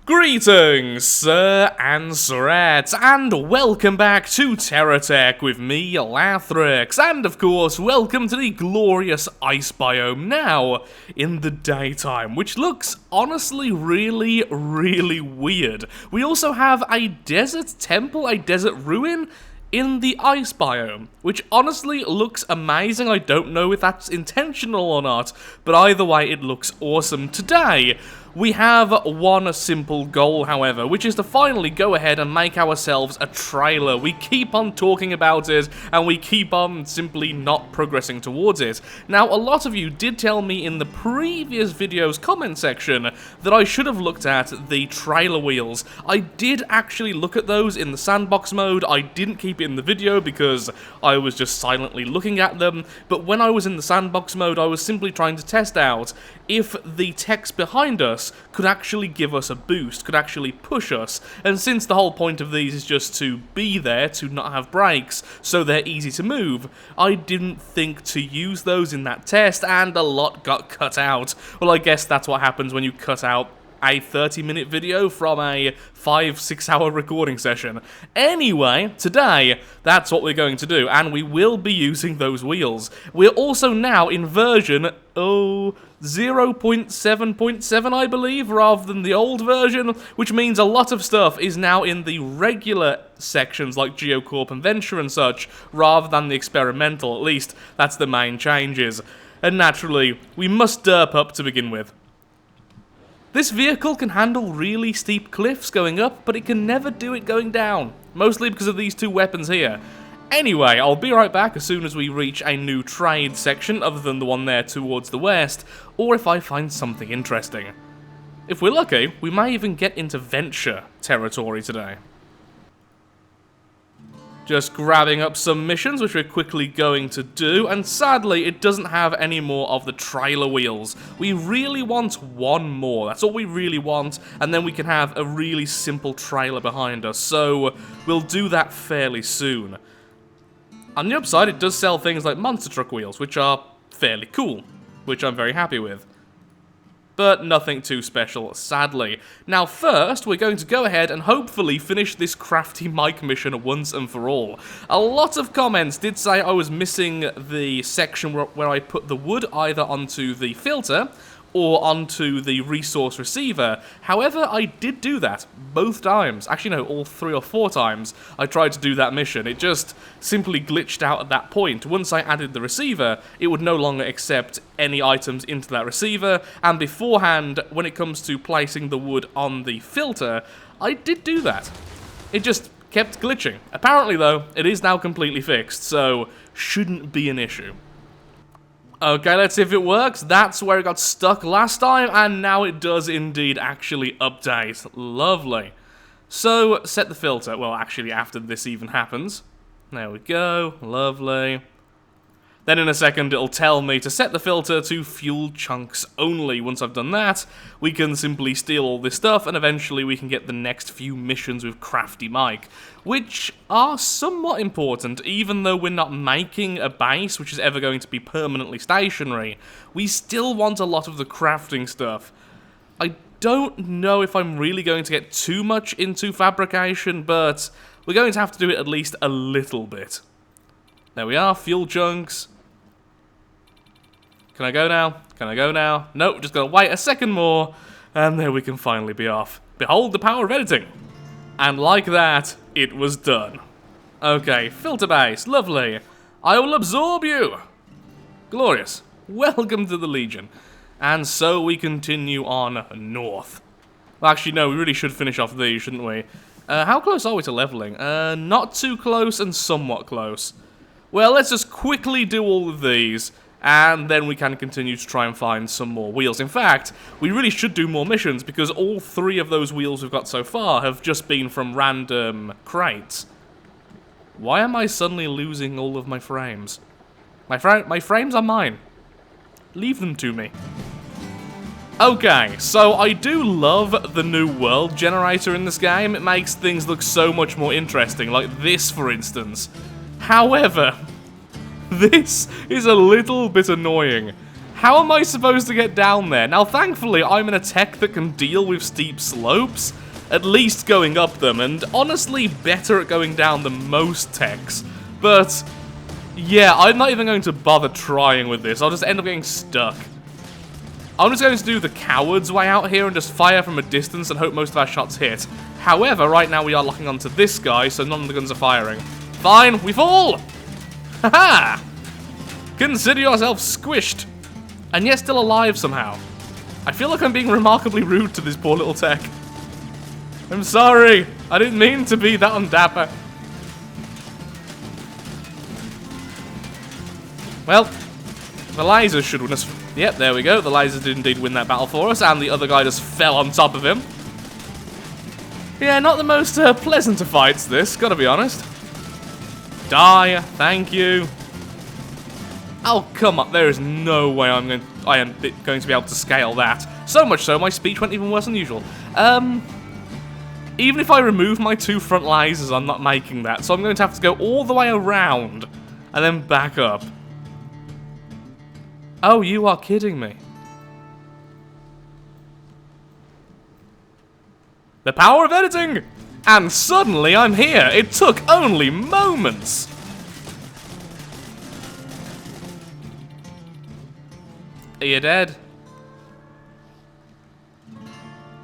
Greetings, sir and sirettes, and welcome back to Terratech with me, Lathrix, and of course, welcome to the glorious ice biome now in the daytime, which looks honestly really weird. We also have a desert temple, a desert ruin, in the ice biome, which honestly looks amazing. I don't know if that's intentional or not, but either way, it looks awesome. Today, we have one simple goal, however, which is to finally go ahead and make ourselves a trailer. We keep on talking about it, and we keep on simply not progressing towards it. Now, a lot of you did tell me in the previous video's comment section that I should have looked at the trailer wheels. I did actually look at those in the sandbox mode. I didn't keep it in the video because I was just silently looking at them, but when I was in the sandbox mode, I was simply trying to test out if the text behind us could actually give us a boost, could actually push us, and since the whole point of these is just to be there, to not have brakes, so they're easy to move, I didn't think to use those in that test, and a lot got cut out. Well, I guess that's what happens when you cut out a 30-minute video from a 5-6 hour recording session. Anyway, today, that's what we're going to do, and we will be using those wheels. We're also now in version, 0.7.7, I believe, rather than the old version, which means a lot of stuff is now in the regular sections like Geocorp and Venture and such, rather than the experimental. At least, that's the main changes. And naturally, we must derp up to begin with. This vehicle can handle really steep cliffs going up, but it can never do it going down, mostly because of these two weapons here. Anyway, I'll be right back as soon as we reach a new trade section other than the one there towards the west, or if I find something interesting. If we're lucky, we may even get into Venture territory today. Just grabbing up some missions, which we're quickly going to do, and sadly, it doesn't have any more of the trailer wheels. We really want one more, that's all we really want, and then we can have a really simple trailer behind us, so we'll do that fairly soon. On the upside, it does sell things like monster truck wheels, which are fairly cool, which I'm very happy with. But nothing too special, sadly. Now first, we're going to go ahead and hopefully finish this Crafty Mike mission once and for all. A lot of comments did say I was missing the section where I put the wood either onto the filter or onto the resource receiver. However, I did do that both times. Actually, no, all 3 or 4 times I tried to do that mission. It just simply glitched out at that point. Once I added the receiver, it would no longer accept any items into that receiver, and beforehand, when it comes to placing the wood on the filter, I did do that. It just kept glitching. Apparently, though, it is now completely fixed, so shouldn't be an issue. Okay, let's see if it works. That's where it got stuck last time, and now it does indeed actually update. Lovely. So, set the filter. Well, actually, after this even happens. There we go. Lovely. Then in a second, it'll tell me to set the filter to fuel chunks only. Once I've done that, we can simply steal all this stuff, and eventually we can get the next few missions with Crafty Mike, which are somewhat important. Even though we're not making a base, which is ever going to be permanently stationary, we still want a lot of the crafting stuff. I don't know if I'm really going to get too much into fabrication, but we're going to have to do it at least a little bit. There we are, fuel chunks. Can I go now? Can I go now? Nope, just gotta wait a second more, and there we can finally be off. Behold the power of editing. And like that, it was done. Okay, filter base, lovely. I will absorb you. Glorious. Welcome to the Legion. And so we continue on north. Well, actually, no, we really should finish off these, shouldn't we? How close are we to leveling? Not too close and somewhat close. Well, let's just quickly do all of these, and then we can continue to try and find some more wheels. In fact, we really should do more missions, because all 3 of those wheels we've got so far have just been from random crates. Why am I suddenly losing all of my frames? My frames are mine. Leave them to me. Okay, so I do love the new world generator in this game. It makes things look so much more interesting, like this, for instance. However, this is a little bit annoying. How am I supposed to get down there? Now, thankfully, I'm in a tech that can deal with steep slopes, at least going up them, and honestly better at going down than most techs. But, yeah, I'm not even going to bother trying with this. I'll just end up getting stuck. I'm just going to do the coward's way out here and just fire from a distance and hope most of our shots hit. However, right now we are locking onto this guy, so none of the guns are firing. Fine, we fall! Haha! Consider yourself squished. And yet still alive somehow. I feel like I'm being remarkably rude to this poor little tech. I'm sorry. I didn't mean to be that undapper. Well, the lasers should win us. Yep, there we go. The lasers did indeed win that battle for us, and the other guy just fell on top of him. Yeah, not the most pleasant of fights, this, gotta be honest. Die, thank you. Oh, come on, there is no way I am going to be able to scale that. So much so, my speech went even worse than usual. Even if I remove my 2 front lasers, I'm not making that. So I'm going to have to go all the way around and then back up. Oh, you are kidding me. The power of editing! And suddenly I'm here. It took only moments. Are you dead?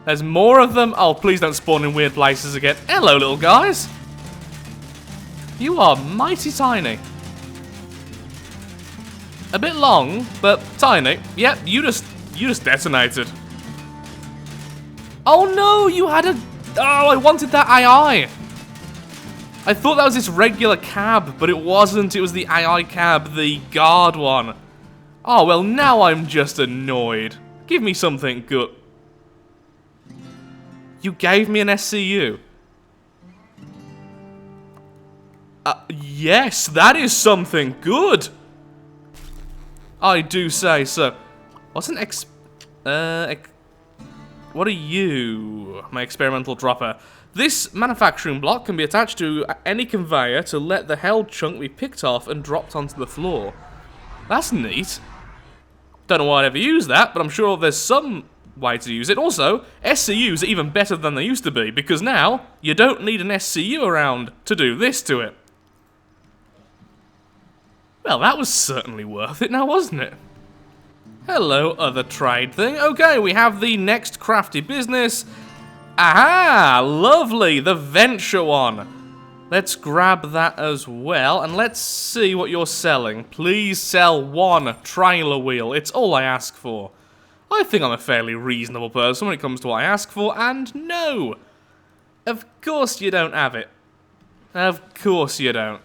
There's more of them. Oh, please don't spawn in weird places again. Hello, little guys. You are mighty tiny. A bit long, but tiny. Yep, you just detonated. Oh no, you had a... Oh, I wanted that AI. I thought that was this regular cab, but it wasn't. It was the AI cab, the guard one. Oh, well, now I'm just annoyed. Give me something good. You gave me an SCU. Yes, that is something good. I do say so. What's an what are you? My experimental dropper. This manufacturing block can be attached to any conveyor to let the held chunk be picked off and dropped onto the floor. That's neat. Don't know why I'd ever use that, but I'm sure there's some way to use it. Also, SCUs are even better than they used to be, because now you don't need an SCU around to do this to it. Well, that was certainly worth it now, wasn't it? Hello, other trade thing. Okay, we have the next crafty business. Aha! Lovely! The venture one. Let's grab that as well, and let's see what you're selling. Please sell 1 trailer wheel. It's all I ask for. I think I'm a fairly reasonable person when it comes to what I ask for, and no! Of course you don't have it. Of course you don't.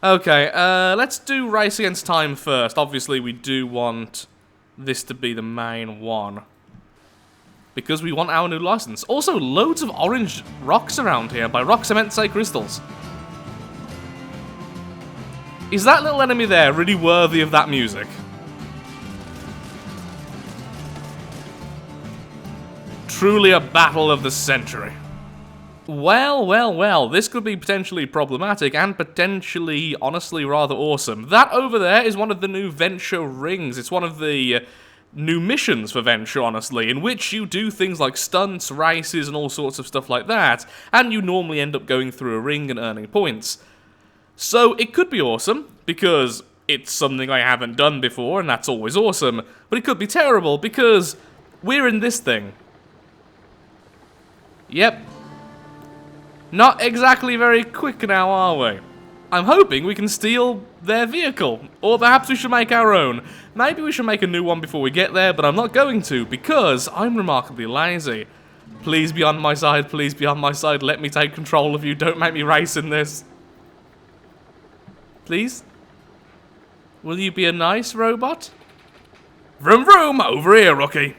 Okay, let's do race against time first. Obviously, we do want this to be the main one, because we want our new license. Also, loads of orange rocks around here. By rocks, I meant to say crystals. Is that little enemy there really worthy of that music? Truly a battle of the century. Well, well, well, this could be potentially problematic and potentially, honestly, rather awesome. That over there is one of the new Venture rings. It's one of the new missions for Venture, honestly, in which you do things like stunts, races, and all sorts of stuff like that, and you normally end up going through a ring and earning points. So it could be awesome, because it's something I haven't done before, and that's always awesome, but it could be terrible, because we're in this thing. Yep. Not exactly very quick now, are we? I'm hoping we can steal their vehicle, or perhaps we should make our own. Maybe we should make a new one before we get there, but I'm not going to, because I'm remarkably lazy. Please be on my side, please be on my side, let me take control of you, don't make me race in this. Please? Will you be a nice robot? Vroom vroom, over here, rookie.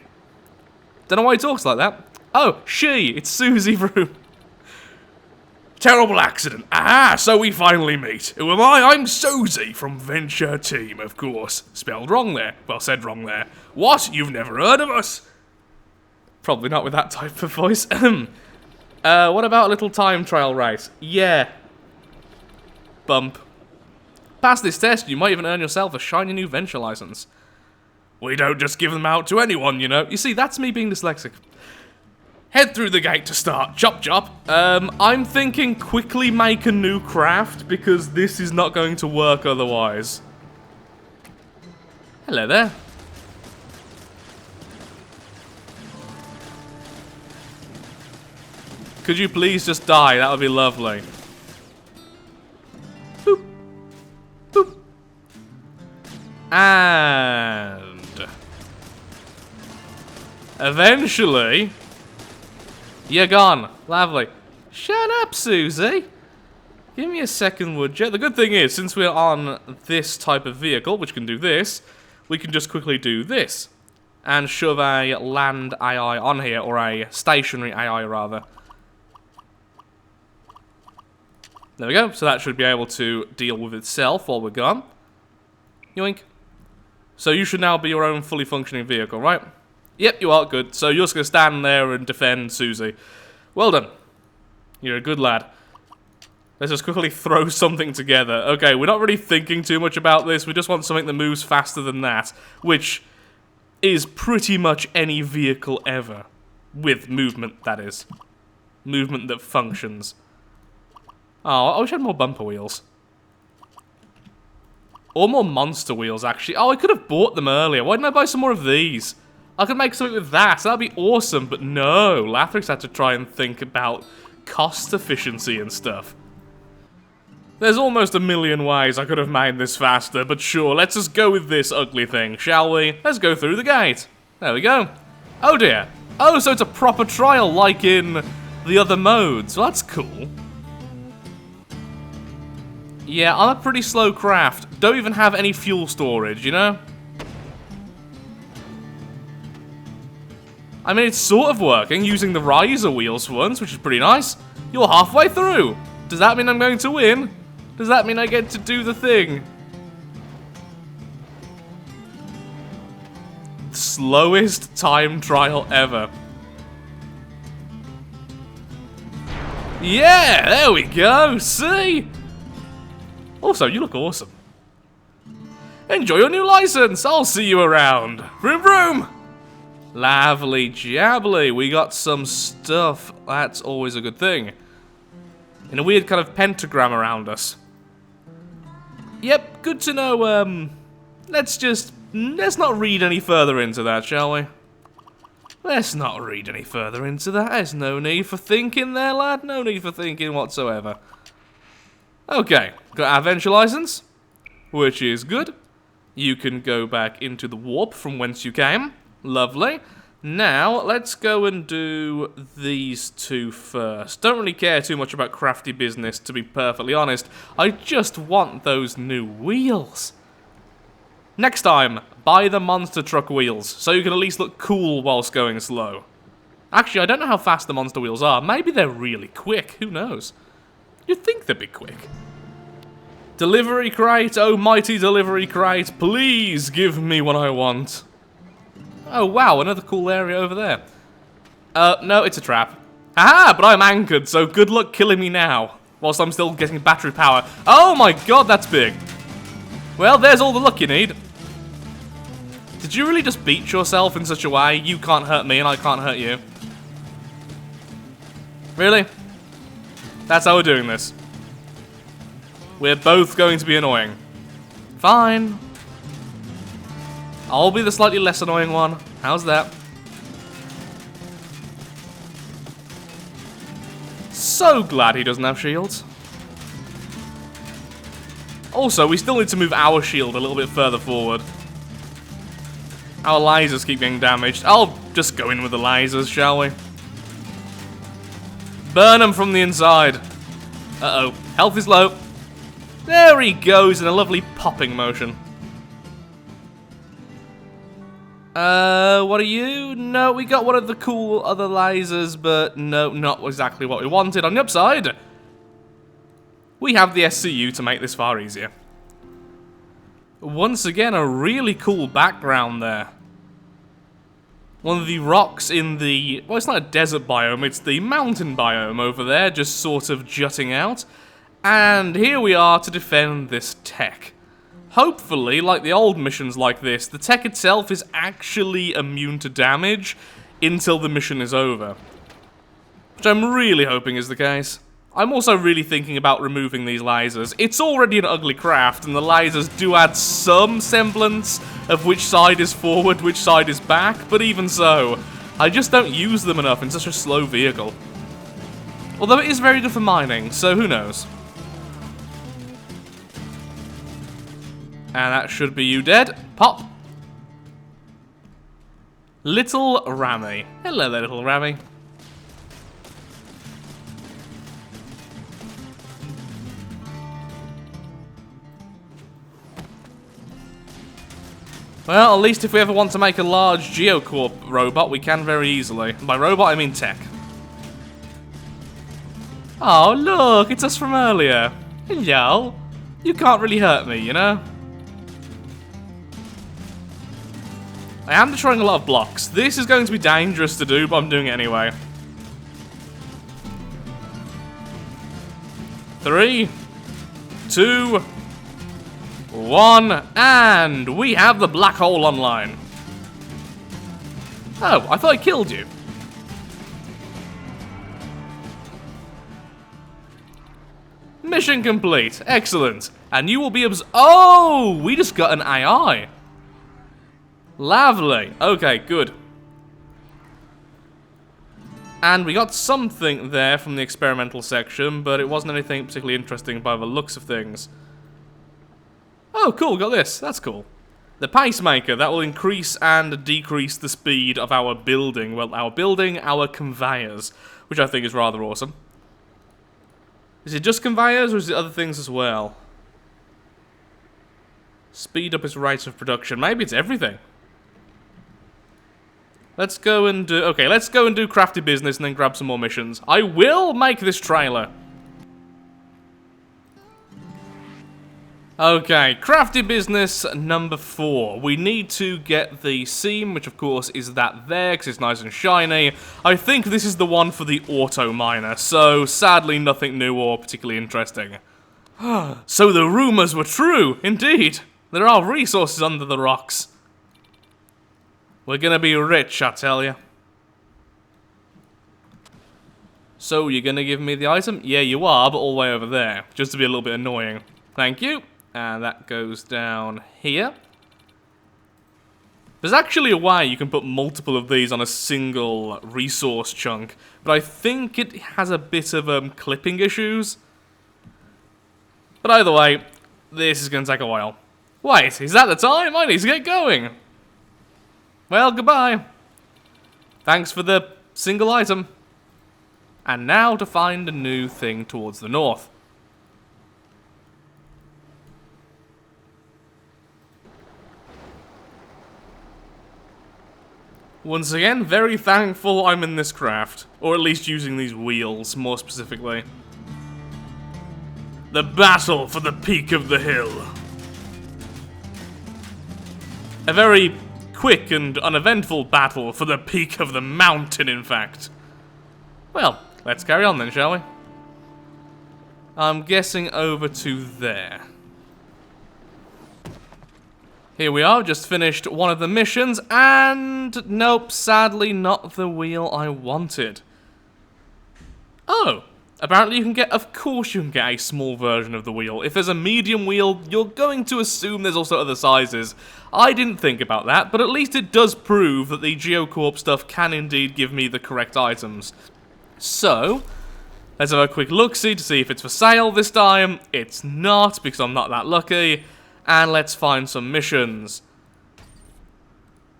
Don't know why he talks like that. Oh, she, it's Susie Vroom. Terrible accident. Ah, so we finally meet. Who am I? I'm Susie from Venture Team, of course. Spelled wrong there. Well, said wrong there. What? You've never heard of us? Probably not with that type of voice. What about a little time trial race? Yeah. Bump. Pass this test, you might even earn yourself a shiny new Venture license. We don't just give them out to anyone, you know. You see, that's me being dyslexic. Head through the gate to start. Chop, chop. I'm thinking quickly make a new craft, because this is not going to work otherwise. Hello there. Could you please just die? That would be lovely. Boop. Boop. And... eventually... you're gone. Lovely. Shut up, Susie. Give me a second, would you? The good thing is, since we're on this type of vehicle, which can do this, we can just quickly do this. And shove a land AI on here, or a stationary AI, rather. There we go. So that should be able to deal with itself while we're gone. Yoink. So you should now be your own fully functioning vehicle, right? Yep, you are. Good. So you're just going to stand there and defend Susie. Well done. You're a good lad. Let's just quickly throw something together. Okay, we're not really thinking too much about this. We just want something that moves faster than that. Which is pretty much any vehicle ever. With movement, that is. Movement that functions. Oh, I wish I had more bumper wheels. Or more monster wheels, actually. Oh, I could have bought them earlier. Why didn't I buy some more of these? I could make something with that. That'd be awesome. But no, Lathrix had to try and think about cost efficiency and stuff. There's almost a million ways I could have made this faster, but sure, let's just go with this ugly thing, shall we? Let's go through the gate. There we go. Oh dear. Oh, so it's a proper trial like in the other modes. Well, that's cool. Yeah, I'm a pretty slow craft. Don't even have any fuel storage, you know? I mean, it's sort of working, using the riser wheels for once, which is pretty nice. You're halfway through. Does that mean I'm going to win? Does that mean I get to do the thing? Slowest time trial ever. Yeah, there we go, see? Also, you look awesome. Enjoy your new license. I'll see you around. Vroom vroom. Lovely jabbly. We got some stuff. That's always a good thing. In a weird kind of pentagram around us. Yep, good to know. Let's not read any further into that, shall we? Let's not read any further into that. There's no need for thinking there, lad. No need for thinking whatsoever. Okay, got our venture license, which is good. You can go back into the warp from whence you came. Lovely. Now, let's go and do these two first. Don't really care too much about crafty business, to be perfectly honest. I just want those new wheels. Next time, buy the monster truck wheels, so you can at least look cool whilst going slow. Actually, I don't know how fast the monster wheels are. Maybe they're really quick. Who knows? You'd think they'd be quick. Delivery crate, oh mighty delivery crate, please give me what I want. Oh wow, another cool area over there. No, it's a trap. Aha, but I'm anchored, so good luck killing me now, whilst I'm still getting battery power. Oh my god, that's big. Well, there's all the luck you need. Did you really just beat yourself in such a way you can't hurt me and I can't hurt you? Really? That's how we're doing this. We're both going to be annoying. Fine. I'll be the slightly less annoying one. How's that? So glad he doesn't have shields. Also, we still need to move our shield a little bit further forward. Our lasers keep getting damaged. I'll just go in with the lasers, shall we? Burn them from the inside. Uh-oh. Health is low. There he goes in a lovely popping motion. What are you? No, we got one of the cool other lasers, but no, not exactly what we wanted. On the upside, we have the SCU to make this far easier. Once again, a really cool background there. One of the rocks in the... well, it's not a desert biome, it's the mountain biome over there, just sort of jutting out. And here we are to defend this tech. hopefully, like the old missions like this, the tech itself is actually immune to damage until the mission is over. Which I'm really hoping is the case. I'm also really thinking about removing these lasers. It's already an ugly craft, and the lasers do add some semblance of which side is forward, which side is back, but even so, I just don't use them enough in such a slow vehicle. Although it is very good for mining, so who knows. And that should be you dead. Pop. Little Rammy. Hello there, little Rammy. Well, at least if we ever want to make a large Geocorp robot, we can very easily. By robot, I mean tech. Oh, look, it's us from earlier. Hello. You can't really hurt me, you know? I am destroying a lot of blocks. This is going to be dangerous to do, but I'm doing it anyway. 3, 2, 1, and we have the black hole online. Oh, I thought I killed you. Mission complete. Excellent. And you will be oh, we just got an AI. Lovely. Okay, good. And we got something there from the experimental section, but it wasn't anything particularly interesting by the looks of things. Oh, cool, got this. That's cool. The pacemaker, that will increase and decrease the speed of our building. Well, our conveyors, which I think is rather awesome. Is it just conveyors, or is it other things as well? Speed up its rates of production. Maybe it's everything. Let's go and do... Okay, let's go and do crafty business and then grab some more missions. I will make this trailer. Okay, crafty business number 4. We need to get the seam, which of course is that there, because it's nice and shiny. I think this is the one for the auto miner, so sadly nothing new or particularly interesting. So the rumors were true, indeed. There are resources under the rocks. We're gonna be rich, I tell you. So, you're gonna give me the item? Yeah, you are, but all the way over there, just to be a little bit annoying. Thank you. And that goes down here. There's actually a way you can put multiple of these on a single resource chunk, but I think it has a bit of clipping issues. But either way, this is going to take a while. Wait, is that the time? I need to get going. Well, goodbye. Thanks for the single item. And now to find a new thing towards the north. Once again, very thankful I'm in this craft. Or at least using these wheels, more specifically. The battle for the peak of the hill. A very quick and uneventful battle for the peak of the mountain, in fact. Well, let's carry on then, shall we? I'm guessing over to there. Here we are, just finished one of the missions, and nope, sadly not the wheel I wanted. Oh, apparently you can get, of course you can get a small version of the wheel. If there's a medium wheel, you're going to assume there's also other sizes. I didn't think about that, but at least it does prove that the Geocorp stuff can indeed give me the correct items. So, let's have a quick look-see to see if it's for sale this time. It's not, because I'm not that lucky. And let's find some missions.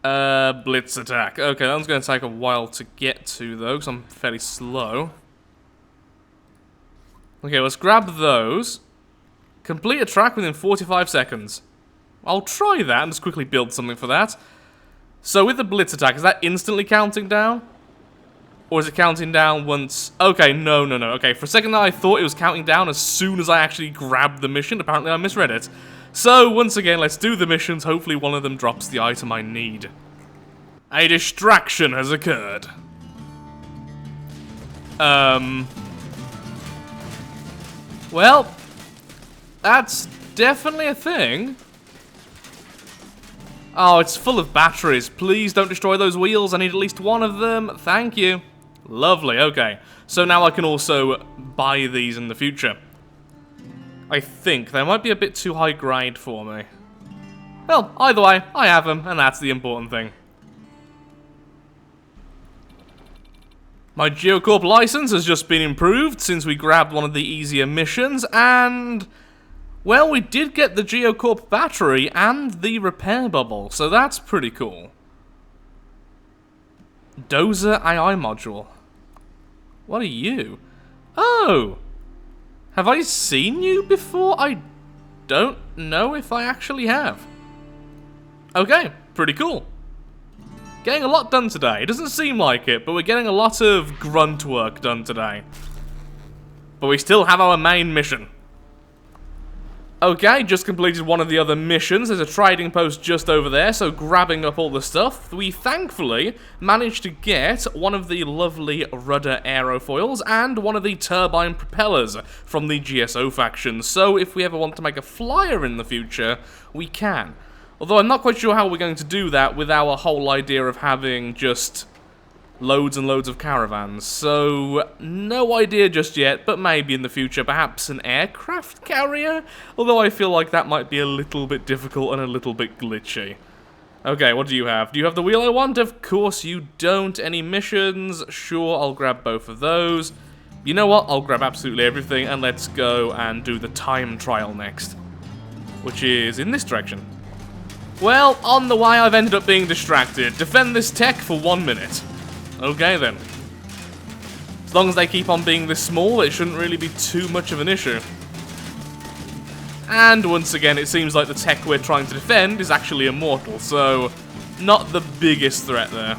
Blitz attack. Okay, that one's going to take a while to get to, though, because I'm fairly slow. Okay, let's grab those. Complete a track within 45 seconds. I'll try that and just quickly build something for that. So with the blitz attack, is that instantly counting down? Or is it counting down once... Okay, no. Okay, for a second I thought it was counting down as soon as I actually grabbed the mission. Apparently I misread it. So, once again, let's do the missions. Hopefully one of them drops the item I need. A distraction has occurred. Well, that's definitely a thing. Oh, it's full of batteries. Please don't destroy those wheels. I need at least one of them. Thank you. Lovely, okay. So now I can also buy these in the future. I think they might be a bit too high grade for me. Well, either way, I have them, and that's the important thing. My Geocorp license has just been improved since we grabbed one of the easier missions, and... well, we did get the Geocorp battery and the repair bubble, so that's pretty cool. Dozer AI module. What are you? Oh! Have I seen you before? I don't know if I actually have. Okay, pretty cool. Getting a lot done today. It doesn't seem like it, but we're getting a lot of grunt work done today. But we still have our main mission. Okay, just completed one of the other missions. There's a trading post just over there, so grabbing up all the stuff. We thankfully managed to get one of the lovely rudder aerofoils and one of the turbine propellers from the GSO faction. So if we ever want to make a flyer in the future, we can. Although I'm not quite sure how we're going to do that with our whole idea of having just loads and loads of caravans. So, no idea just yet, but maybe in the future, perhaps an aircraft carrier? Although I feel like that might be a little bit difficult and a little bit glitchy. Okay, what do you have? Do you have the wheel I want? Of course you don't. Any missions? Sure, I'll grab both of those. You know what? I'll grab absolutely everything, and let's go and do the time trial next. Which is in this direction. Well, on the way I've ended up being distracted. Defend this tech for 1 minute. Okay then. As long as they keep on being this small, it shouldn't really be too much of an issue. And once again, it seems like the tech we're trying to defend is actually immortal, so not the biggest threat there.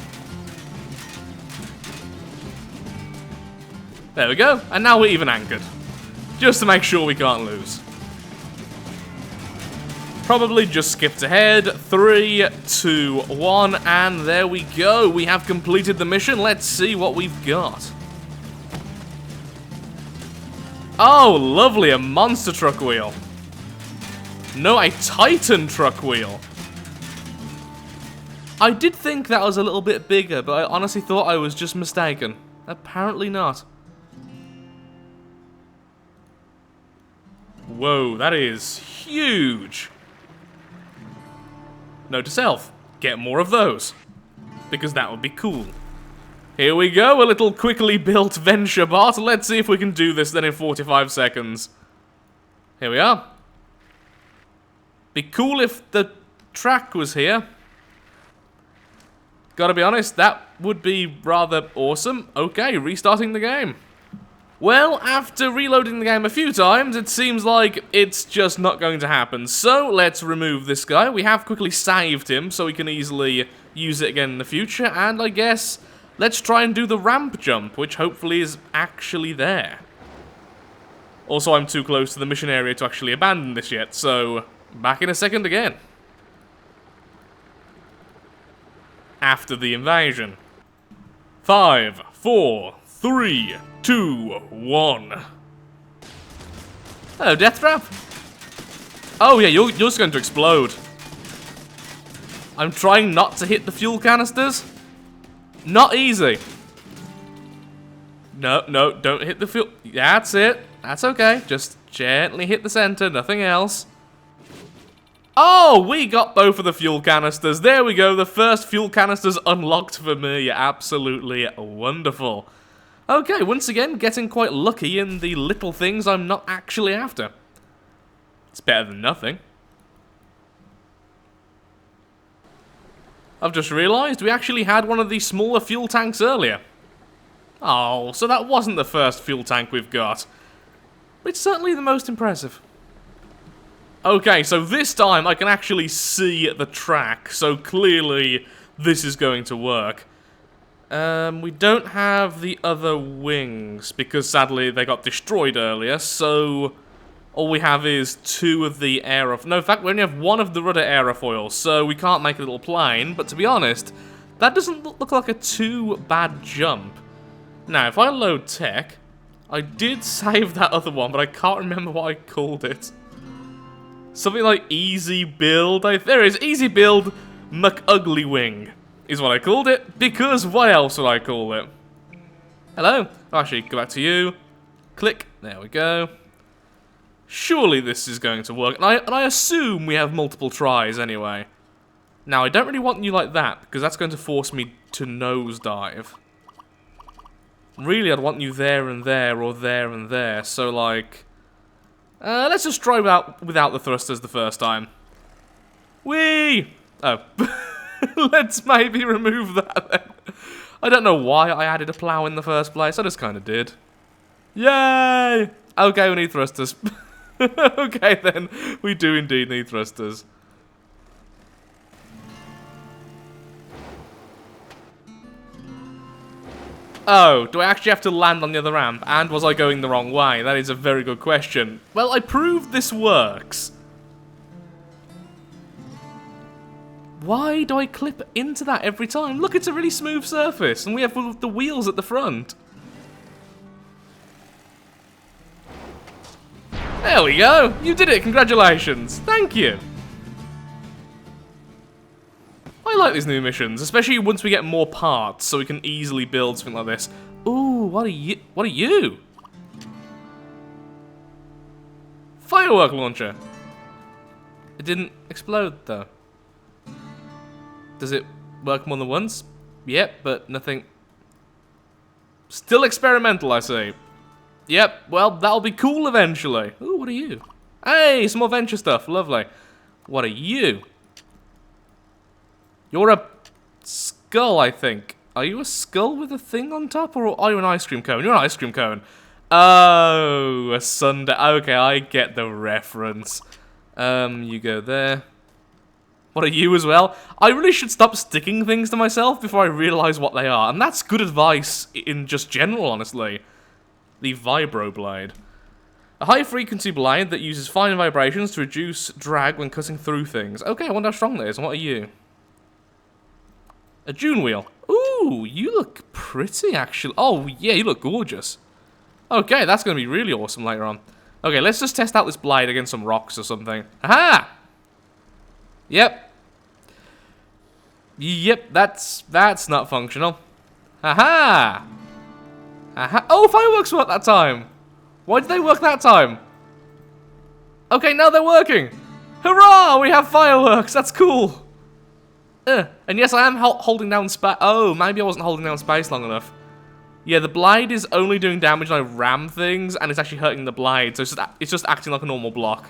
There we go, and now we're even anchored. Just to make sure we can't lose. Probably just skipped ahead. 3, 2, 1, and there we go. We have completed the mission. Let's see what we've got. Oh, lovely, a monster truck wheel. No, a Titan truck wheel. I did think that was a little bit bigger, but I honestly thought I was just mistaken. Apparently not. Whoa, that is huge. Note to self, get more of those, because that would be cool. Here we go, a little quickly built venture bot. Let's see if we can do this then in 45 seconds. Here we are. Be cool if the track was here. Gotta be honest, that would be rather awesome. Okay, restarting the game. Well, after reloading the game a few times, it seems like it's just not going to happen. So, let's remove this guy. We have quickly saved him, so we can easily use it again in the future. And I guess, let's try and do the ramp jump, which hopefully is actually there. Also, I'm too close to the mission area to actually abandon this yet, so back in a second again. After the invasion. 5, 4, 3, 2, 1. Hello, Death Trap. Oh yeah, you're just going to explode. I'm trying not to hit the fuel canisters. Not easy. No, no, don't hit the fuel. That's it. That's okay. Just gently hit the center, nothing else. Oh, we got both of the fuel canisters. There we go. The first fuel canisters unlocked for me. Absolutely wonderful. Okay, once again, getting quite lucky in the little things I'm not actually after. It's better than nothing. I've just realised we actually had one of the smaller fuel tanks earlier. Oh, so that wasn't the first fuel tank we've got. It's certainly the most impressive. Okay, so this time I can actually see the track, so clearly this is going to work. We don't have the other wings, because sadly they got destroyed earlier, so all we have is 2 of the aerofoils. No, in fact, we only have 1 of the rudder aerofoils, so we can't make a little plane, but to be honest, that doesn't look like a too bad jump. Now, if I load tech, I did save that other one, but I can't remember what I called it. Something like easy build. There it is, easy build, McUglywing is what I called it, because what else would I call it? Hello? Actually, go back to you. Click. There we go. Surely this is going to work. And I assume we have multiple tries anyway. Now, I don't really want you like that, because that's going to force me to nosedive. Really, I'd want you there and there, or there and there. So, like... let's just try without the thrusters the first time. Whee! Oh. Let's maybe remove that then. I don't know why I added a plow in the first place. I just kind of did. Yay! Okay, we need thrusters. Okay, then. We do indeed need thrusters. Oh, do I actually have to land on the other ramp? And was I going the wrong way? That is a very good question. Well, I proved this works. Why do I clip into that every time? Look, it's a really smooth surface, and we have the wheels at the front. There we go! You did it! Congratulations! Thank you! I like these new missions, especially once we get more parts, so we can easily build something like this. Ooh, what are you? What are you? Firework launcher. It didn't explode, though. Does it work more than once? Yep, but nothing. Still experimental, I see. Yep, well, that'll be cool eventually. Ooh, what are you? Hey, some more venture stuff. Lovely. What are you? You're a skull, I think. Are you a skull with a thing on top, or are you an ice cream cone? You're an ice cream cone. Oh, a sundae. Okay, I get the reference. You go there. What are you as well? I really should stop sticking things to myself before I realise what they are. And that's good advice in just general, honestly. The vibroblade. A high-frequency blade that uses fine vibrations to reduce drag when cutting through things. Okay, I wonder how strong that is. And what are you? A June wheel. Ooh, you look pretty, actually. Oh, yeah, you look gorgeous. Okay, that's going to be really awesome later on. Okay, let's just test out this blade against some rocks or something. Aha! Yep. Yep, that's not functional. Aha! Aha! Oh, fireworks worked that time! Why did they work that time? Okay, now they're working! Hurrah! We have fireworks! That's cool! And yes, I am holding down space. Oh, maybe I wasn't holding down space long enough. Yeah, the blade is only doing damage when I ram things, and it's actually hurting the blade, so it's just acting like a normal block.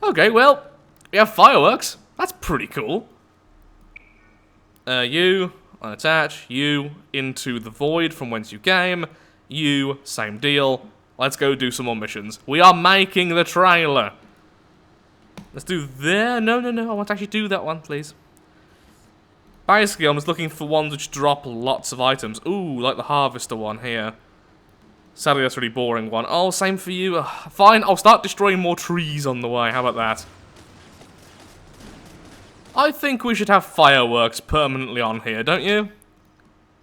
Okay, well, we have fireworks. That's pretty cool. You, unattach. You, into the void from whence you came. You, same deal. Let's go do some more missions. We are making the trailer. Let's do there. No, I want to actually do that one, please. Basically, I'm just looking for ones which drop lots of items. Ooh, like the harvester one here. Sadly, that's a really boring one. Oh, same for you. Ugh, fine, I'll start destroying more trees on the way. How about that? I think we should have fireworks permanently on here, don't you?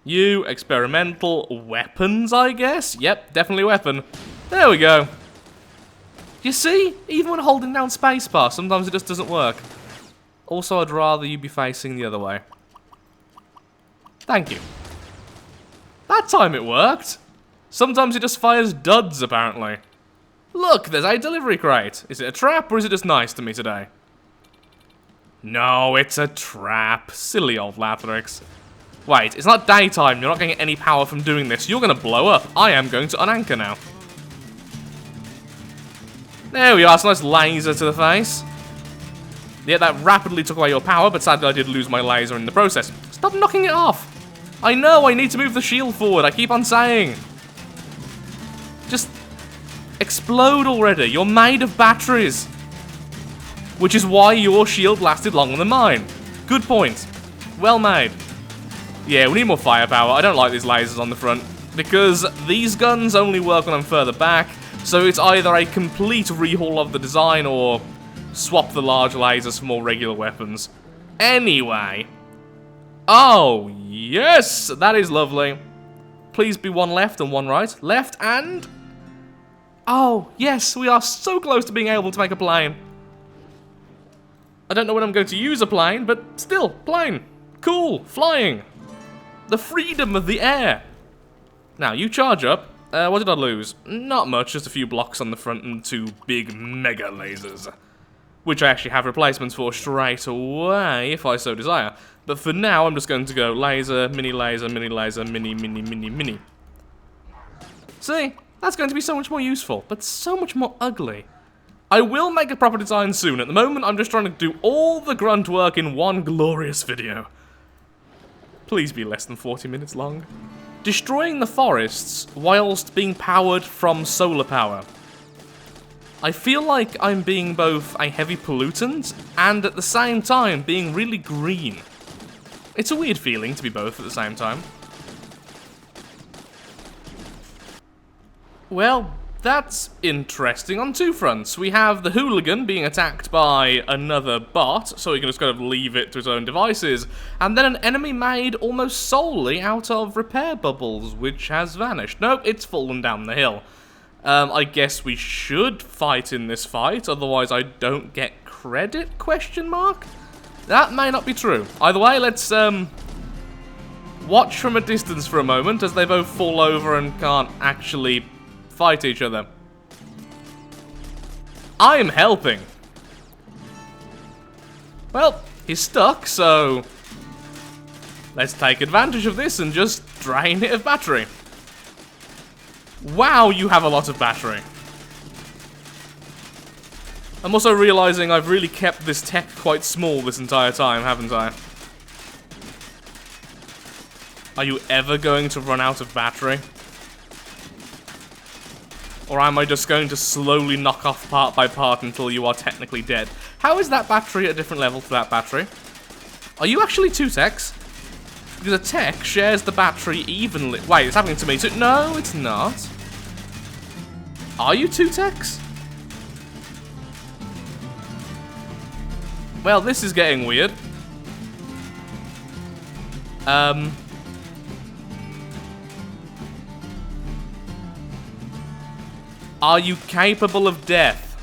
You, experimental weapons, I guess? Yep, definitely weapon. There we go. You see? Even when holding down spacebar, sometimes it just doesn't work. Also, I'd rather you be facing the other way. Thank you. That time it worked. Sometimes it just fires duds, apparently. Look, there's a delivery crate. Is it a trap, or is it just nice to me today? No, it's a trap. Silly old Lathrix. Wait, it's not daytime. You're not going to get any power from doing this. You're going to blow up. I am going to unanchor now. There we are. It's a nice laser to the face. Yeah, that rapidly took away your power, but sadly I did lose my laser in the process. Stop knocking it off. I know, I need to move the shield forward. I keep on saying. Just explode already. You're made of batteries. Which is why your shield lasted longer than mine. Good point. Well made. Yeah, we need more firepower. I don't like these lasers on the front. Because these guns only work when I'm further back. So it's either a complete rehaul of the design or swap the large lasers for more regular weapons. Anyway. Oh, yes! That is lovely. Please be one left and one right. Left and... Oh, yes, we are so close to being able to make a plane. I don't know when I'm going to use a plane, but still, plane. Cool, flying. The freedom of the air. Now, you charge up. What did I lose? Not much, just a few blocks on the front and 2 big mega lasers. Which I actually have replacements for straight away, if I so desire. But for now, I'm just going to go laser, mini, mini. See? That's going to be so much more useful, but so much more ugly. I will make a proper design soon. At the moment, I'm just trying to do all the grunt work in one glorious video. Please be less than 40 minutes long. Destroying the forests whilst being powered from solar power. I feel like I'm being both a heavy pollutant and at the same time being really green. It's a weird feeling to be both at the same time. Well, that's interesting on 2 fronts. We have the hooligan being attacked by another bot, so we can just kind of leave it to its own devices, and then an enemy made almost solely out of repair bubbles, which has vanished. Nope, it's fallen down the hill. I guess we should fight in this fight, otherwise I don't get credit, question mark? That may not be true. Either way, let's watch from a distance for a moment as they both fall over and can't actually fight each other. I am helping. Well, he's stuck, so let's take advantage of this and just drain it of battery. Wow, you have a lot of battery. I'm also realizing I've really kept this tech quite small this entire time, haven't I? Are you ever going to run out of battery? Or am I just going to slowly knock off part by part until you are technically dead? How is that battery at a different level to that battery? Are you actually 2 techs? Because a tech shares the battery evenly. Wait, it's happening to me too. No, it's not. Are you 2 techs? Well, this is getting weird. Are you capable of death?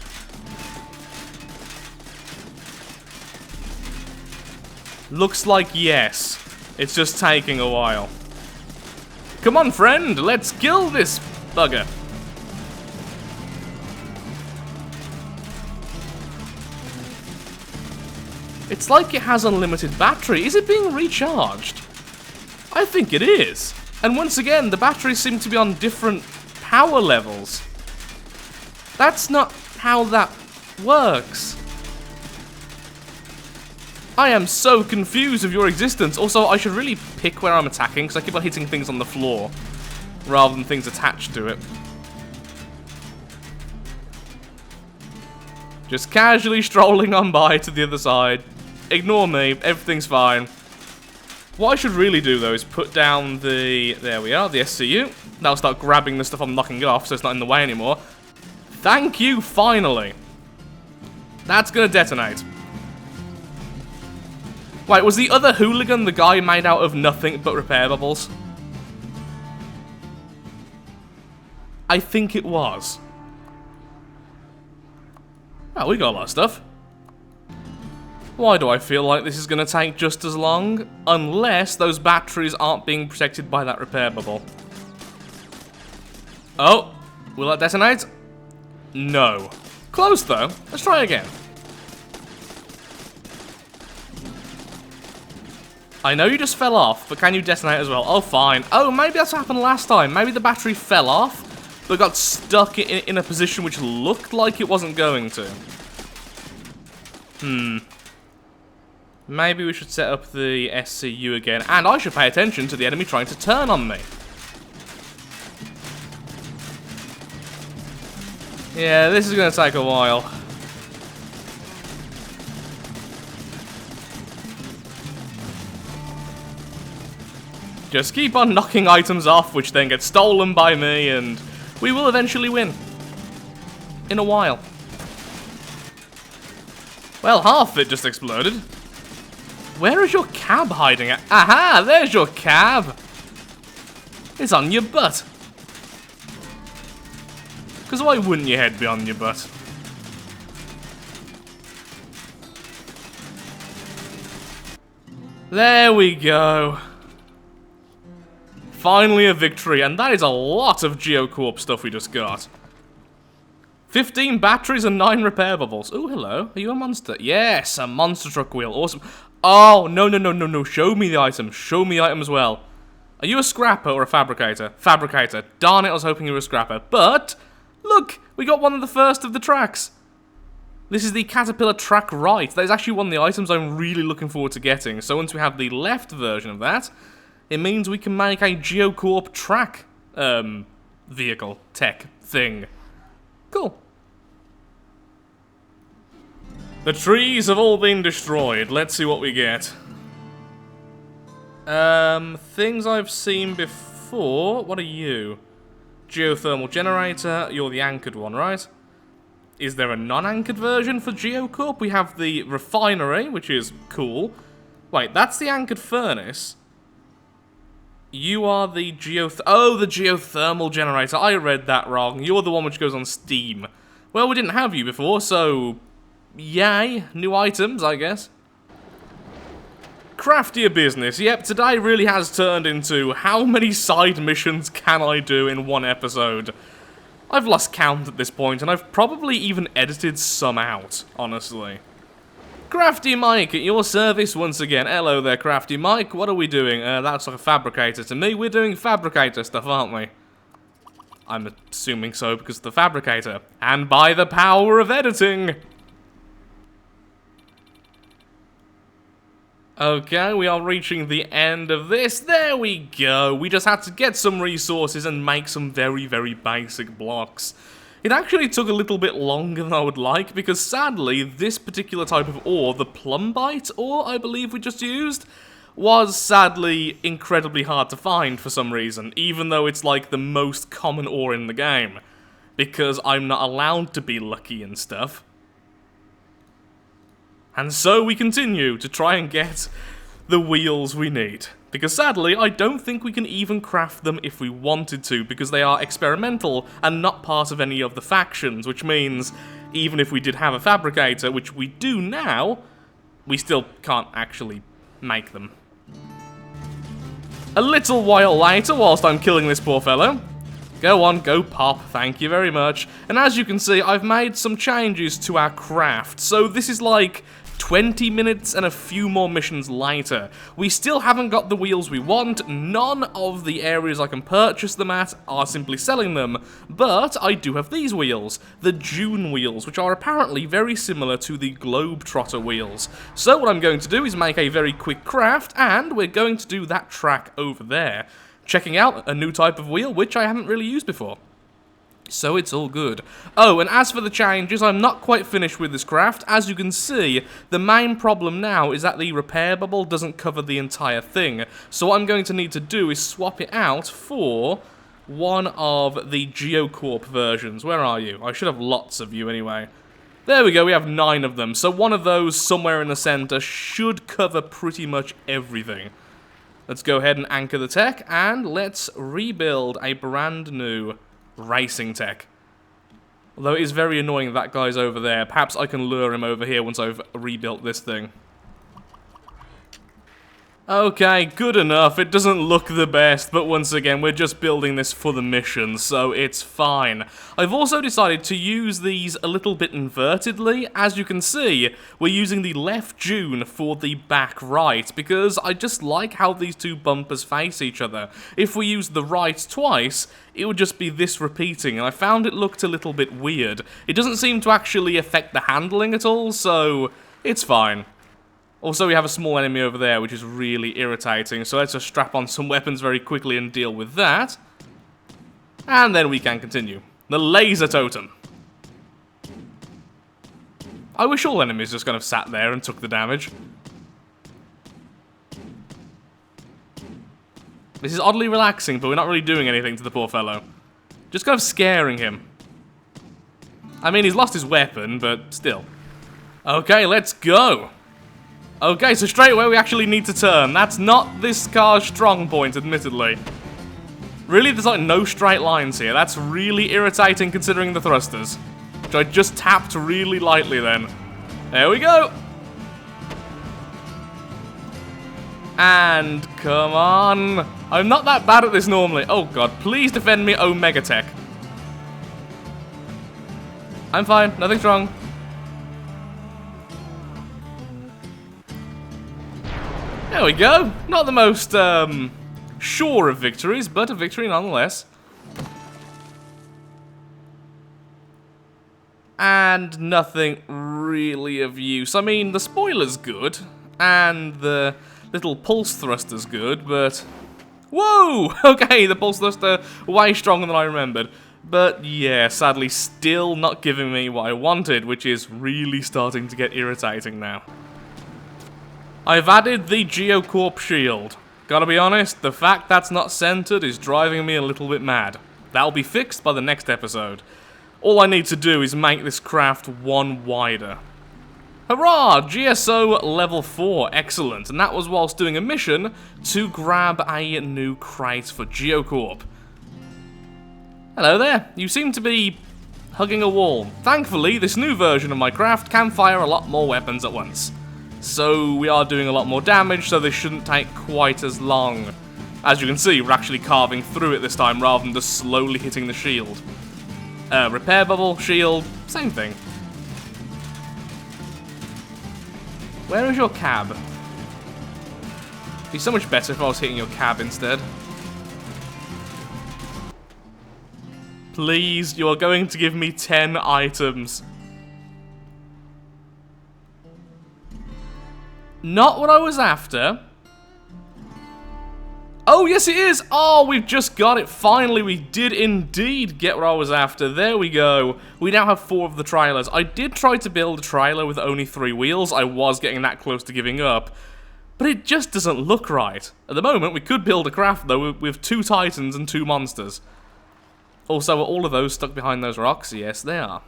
Looks like yes. It's just taking a while. Come on, friend, let's kill this bugger. It's like it has unlimited battery. Is it being recharged? I think it is. And once again, the batteries seem to be on different power levels. That's not how that works. I am so confused with your existence. Also, I should really pick where I'm attacking, because I keep on hitting things on the floor, rather than things attached to it. Just casually strolling on by to the other side. Ignore me, everything's fine. What I should really do, though, is put down the... There we are, the SCU. That'll start grabbing the stuff I'm knocking it off, so it's not in the way anymore. Thank you, finally. That's gonna detonate. Wait, was the other hooligan the guy made out of nothing but repair bubbles? I think it was. Oh, we got a lot of stuff. Why do I feel like this is going to take just as long? Unless those batteries aren't being protected by that repair bubble. Oh, will that detonate? No. Close though. Let's try again. I know you just fell off, but can you detonate as well? Oh, fine. Oh, maybe that's what happened last time. Maybe the battery fell off, but got stuck in a position which looked like it wasn't going to. Maybe we should set up the SCU again, and I should pay attention to the enemy trying to turn on me. Yeah, this is going to take a while. Just keep on knocking items off, which then get stolen by me, and we will eventually win. In a while. Well, half of it just exploded. Where is your cab hiding at? Aha! There's your cab! It's on your butt. Because why wouldn't your head be on your butt? There we go. Finally a victory, and that is a lot of Geocorp stuff we just got. 15 batteries and 9 repair bubbles. Oh, hello. Are you a monster? Yes, a monster truck wheel. Awesome. Oh, no. Show me the item. Show me the item as well. Are you a scrapper or a fabricator? Fabricator. Darn it, I was hoping you were a scrapper. But, look, we got one of the first of the tracks. This is the Caterpillar Track Right. That is actually one of the items I'm really looking forward to getting. So once we have the left version of that, it means we can make a Geocorp track, vehicle, tech, thing. Cool. The trees have all been destroyed. Let's see what we get. Things I've seen before. What are you? Geothermal generator. You're the anchored one, right? Is there a non-anchored version for Geocorp? We have the refinery, which is cool. Wait, that's the anchored furnace. You are the the geothermal generator. I read that wrong. You're the one which goes on steam. Well, we didn't have you before, so... yay. New items, I guess. Craftier business. Yep, today really has turned into how many side missions can I do in one episode? I've lost count at this point, and I've probably even edited some out, honestly. Crafty Mike, at your service once again. Hello there, Crafty Mike. What are we doing? That's like a fabricator to me. We're doing fabricator stuff, aren't we? I'm assuming so because of the fabricator. And by the power of editing! Okay, we are reaching the end of this. There we go. We just had to get some resources and make some very, very basic blocks. It actually took a little bit longer than I would like because sadly, this particular type of ore, the plumbite ore I believe we just used, was sadly incredibly hard to find for some reason, even though it's like the most common ore in the game. Because I'm not allowed to be lucky and stuff. And so we continue to try and get the wheels we need. Because sadly, I don't think we can even craft them if we wanted to, because they are experimental and not part of any of the factions, which means even if we did have a fabricator, which we do now, we still can't actually make them. A little while later, whilst I'm killing this poor fellow, go on, go pop, thank you very much. And as you can see, I've made some changes to our craft, so this is like 20 minutes and a few more missions later. We still haven't got the wheels we want, none of the areas I can purchase them at are simply selling them, but I do have these wheels, the June wheels, which are apparently very similar to the Globetrotter wheels. So what I'm going to do is make a very quick craft, and we're going to do that track over there, checking out a new type of wheel, which I haven't really used before. So it's all good. Oh, and as for the changes, I'm not quite finished with this craft. As you can see, the main problem now is that the repair bubble doesn't cover the entire thing. So what I'm going to need to do is swap it out for one of the Geocorp versions. Where are you? I should have lots of you anyway. There we go, we have 9 of them. So one of those somewhere in the center should cover pretty much everything. Let's go ahead and anchor the tech, and let's rebuild a brand new racing tech. Although it is very annoying that guy's over there. Perhaps I can lure him over here once I've rebuilt this thing. Okay, good enough. It doesn't look the best, but once again, we're just building this for the mission, so it's fine. I've also decided to use these a little bit invertedly. As you can see, we're using the left June for the back right, because I just like how these two bumpers face each other. If we use the right twice, it would just be this repeating, and I found it looked a little bit weird. It doesn't seem to actually affect the handling at all, so it's fine. Also, we have a small enemy over there, which is really irritating, so let's just strap on some weapons very quickly and deal with that. And then we can continue. The laser totem. I wish all enemies just kind of sat there and took the damage. This is oddly relaxing, but we're not really doing anything to the poor fellow. Just kind of scaring him. I mean, he's lost his weapon, but still. Okay, let's go. Okay, so straight away we actually need to turn. That's not this car's strong point, admittedly. Really, there's like no straight lines here. That's really irritating considering the thrusters. Which I just tapped really lightly then. There we go. And come on. I'm not that bad at this normally. Oh god, please defend me, Omega Tech. I'm fine, nothing's wrong. There we go. Not the most sure of victories, but a victory nonetheless. And nothing really of use. I mean, the spoiler's good, and the little pulse thruster's good, but... Whoa! Okay, the pulse thruster, way stronger than I remembered. But yeah, sadly still not giving me what I wanted, which is really starting to get irritating now. I've added the Geocorp shield. Gotta be honest, the fact that's not centered is driving me a little bit mad. That'll be fixed by the next episode. All I need to do is make this craft one wider. Hurrah! GSO level 4, excellent. And that was whilst doing a mission to grab a new crate for Geocorp. Hello there, you seem to be hugging a wall. Thankfully, this new version of my craft can fire a lot more weapons at once. So we are doing a lot more damage, so this shouldn't take quite as long. As you can see, we're actually carving through it this time rather than just slowly hitting the shield. Repair bubble, shield, same thing. Where is your cab? It'd be so much better if I was hitting your cab instead. Please, you are going to give me 10 items. Not what I was after. Oh, yes it is! Oh, we've just got it. Finally, we did indeed get what I was after. There we go. We now have 4 of the trailers. I did try to build a trailer with only 3 wheels. I was getting that close to giving up. But it just doesn't look right. At the moment, we could build a craft, though, with 2 titans and 2 monsters. Also, are all of those stuck behind those rocks? Yes, they are.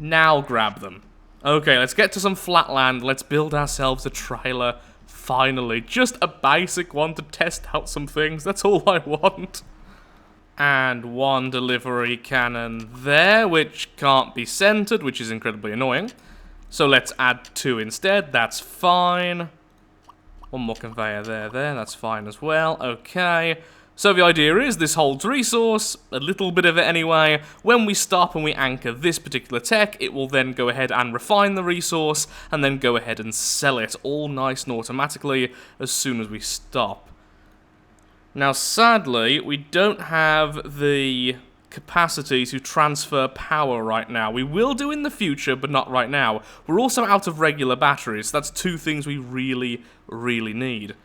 Now grab them. Okay, let's get to some flat land. Let's build ourselves a trailer. Finally, just a basic one to test out some things. That's all I want. And 1 delivery cannon there, which can't be centered, which is incredibly annoying. So let's add 2 instead. That's fine. 1 more conveyor there. That's fine as well. Okay. So the idea is this holds resource, a little bit of it anyway. When we stop and we anchor this particular tech, it will then go ahead and refine the resource, and then go ahead and sell it all nice and automatically as soon as we stop. Now sadly, we don't have the capacity to transfer power right now. We will do in the future, but not right now. We're also out of regular batteries. That's 2 things we really, really need.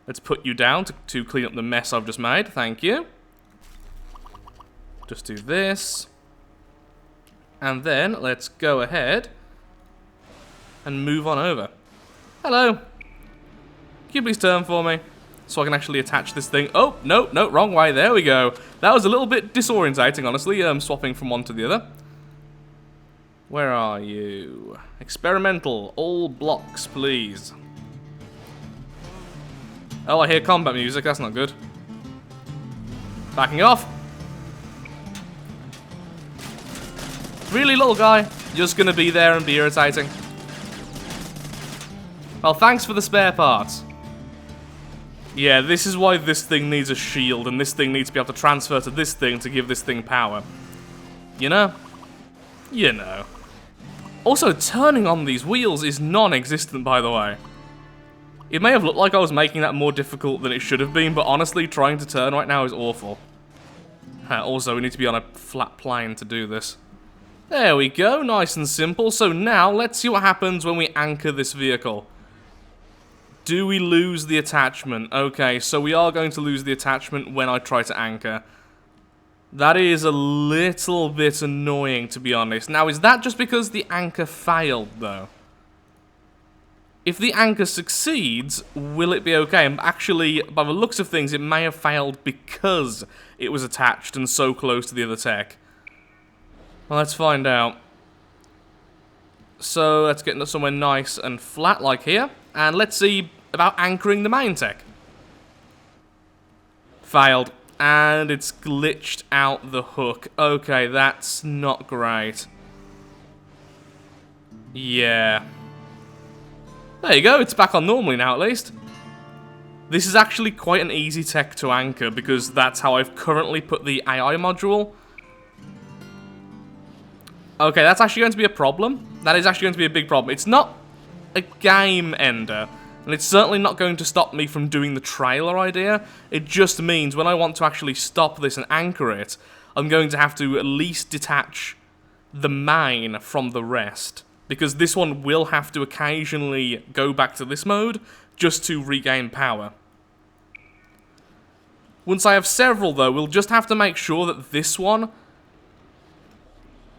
Let's put you down to clean up the mess I've just made. Thank you. Just do this. And then let's go ahead and move on over. Hello. Can you please turn for me so I can actually attach this thing? Oh, no, wrong way. There we go. That was a little bit disorientating, honestly, swapping from one to the other. Where are you? Experimental. All blocks, please. Oh, I hear combat music. That's not good. Backing off. Really, little guy? Just gonna be there and be irritating. Well, thanks for the spare parts. Yeah, this is why this thing needs a shield, and this thing needs to be able to transfer to this thing to give this thing power. You know? You know. Also, turning on these wheels is non-existent, by the way. It may have looked like I was making that more difficult than it should have been, but honestly, trying to turn right now is awful. Also, we need to be on a flat plane to do this. There we go, nice and simple. So now, let's see what happens when we anchor this vehicle. Do we lose the attachment? Okay, so we are going to lose the attachment when I try to anchor. That is a little bit annoying, to be honest. Now, is that just because the anchor failed, though? If the anchor succeeds, will it be okay? And actually, by the looks of things, it may have failed because it was attached and so close to the other tech. Well, let's find out. So, let's get into somewhere nice and flat like here. And let's see about anchoring the main tech. Failed. And it's glitched out the hook. Okay, that's not great. Yeah. There you go, it's back on normally now at least. This is actually quite an easy tech to anchor because that's how I've currently put the AI module. Okay, that's actually going to be a problem. That is actually going to be a big problem. It's not a game ender, and it's certainly not going to stop me from doing the trailer idea. It just means when I want to actually stop this and anchor it, I'm going to have to at least detach the main from the rest. Because this one will have to occasionally go back to this mode just to regain power. Once I have several, though, we'll just have to make sure that this one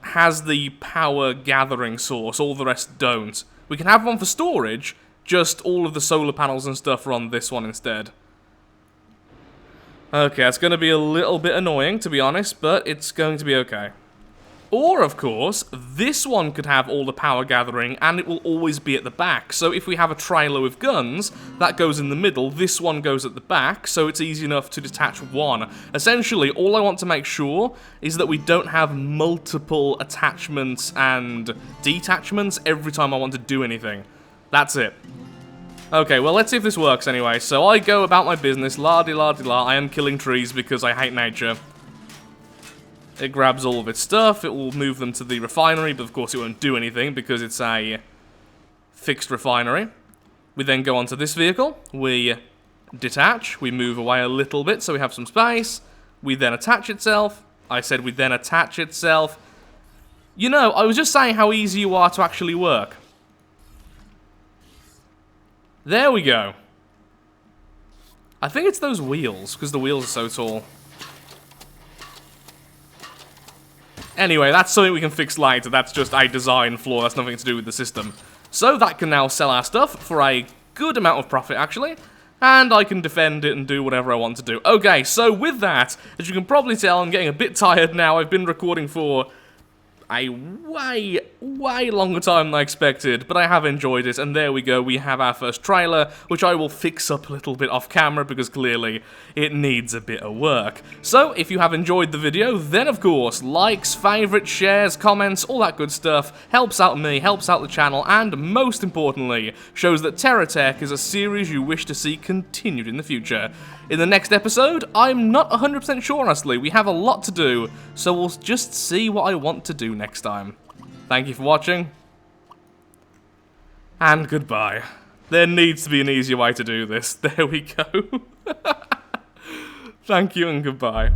has the power gathering source, all the rest don't. We can have one for storage, just all of the solar panels and stuff are on this one instead. Okay, that's going to be a little bit annoying, to be honest, but it's going to be okay. Or, of course, this one could have all the power gathering, and it will always be at the back. So if we have a trailer with guns, that goes in the middle, this one goes at the back, so it's easy enough to detach one. Essentially, all I want to make sure is that we don't have multiple attachments and detachments every time I want to do anything. That's it. Okay, well, let's see if this works anyway. So I go about my business, la-di-la-di-la, I am killing trees because I hate nature. It grabs all of its stuff, it will move them to the refinery, but of course it won't do anything because it's a fixed refinery. We then go onto this vehicle, we detach, we move away a little bit so we have some space, we then attach itself. I said we then attach itself. You know, I was just saying how easy you are to actually work. There we go. I think it's those wheels, because the wheels are so tall. Anyway, that's something we can fix later. That's just a design flaw. That's nothing to do with the system. So that can now sell our stuff for a good amount of profit, actually. And I can defend it and do whatever I want to do. Okay, so with that, as you can probably tell, I'm getting a bit tired now. I've been recording for a way longer time than I expected, but I have enjoyed it, and there we go, we have our first trailer, which I will fix up a little bit off camera, because clearly it needs a bit of work. So, if you have enjoyed the video, then of course, likes, favourites, shares, comments, all that good stuff, helps out me, helps out the channel, and most importantly, shows that Terratech is a series you wish to see continued in the future. In the next episode, I'm not 100% sure, honestly. We have a lot to do, so we'll just see what I want to do next time. Thank you for watching, and goodbye. There needs to be an easier way to do this. There we go. Thank you and goodbye.